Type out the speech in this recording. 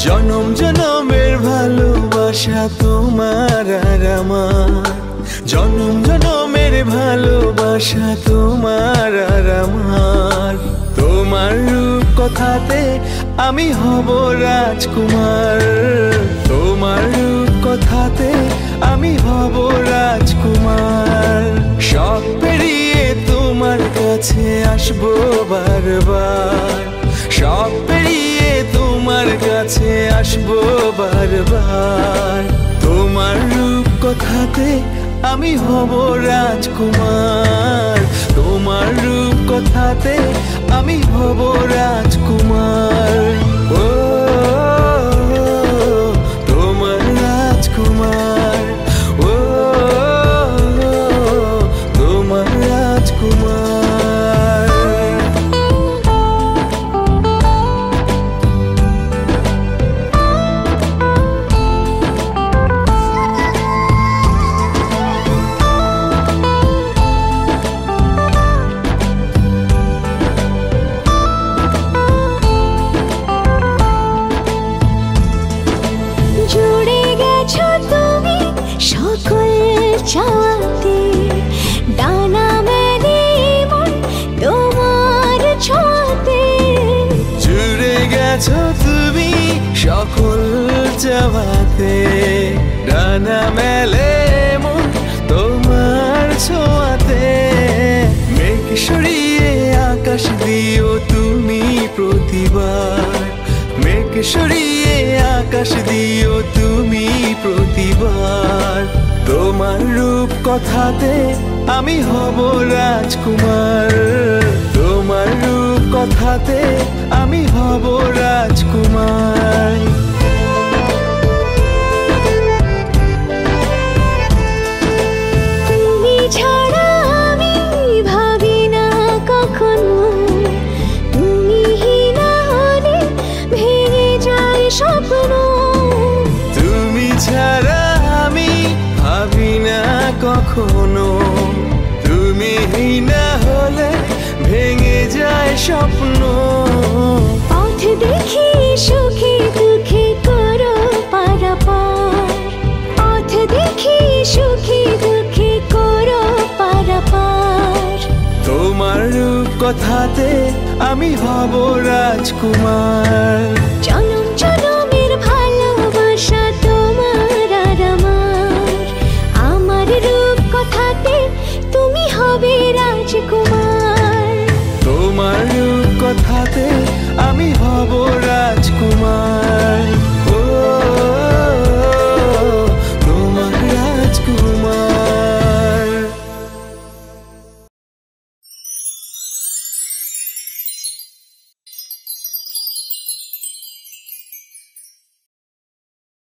জনম জনমের ভালোবাসা তোমার আর আমার, জনম জনমের ভালোবাসা তোমার আর আমার। তোমার রূপ কথাতে আমি হব রাজকুমার, তোমার রূপ কথাতে আমি হব রাজকুমার। সব পেরিয়ে তোমার কাছে আসবো বারবার, সব পেরিয়ে তোমার কাছে আসবো বারবার। তোমার রূপ কথাতে আমি হব রাজকুমার, তোমার রূপ কথাতে আমি হব রাজকুমার। ও তোমার রাজকুমার, ও তোমার রাজকুমার। চাওয়াতে ডানা মেলে মন তোমার ছোঁয়াতে, জুড়ে গেছো তুমি সকল চাওয়াতে, ডানা মেলে মন তোমার ছোঁয়াতে। মেঘ সরিয়ে আকাশ দিও তুমি প্রতিবার, মেঘ সরিয়ে আকাশ দিও তুমি প্রতিবার। তোমার রূপ কথাতে আমি হব রাজকুমার, তোমার রূপ কথাতে আমি হব রাজকুমার। তুমি ছাড়া আমি ভাবি না কখনো, তুমি না হলে ভেঙে যায় স্বপ্ন। তুমি ছাড়া আমি ভাবি না কখনো, তুমি না হলে ভেঙে যায় স্বপ্ন। পথ দেখি সুখে দুঃখে করো পারাপার, পথ দেখি সুখে দুঃখে করো পারাপার। তোমার রূপ কথাতে আমি হব রাজকুমার।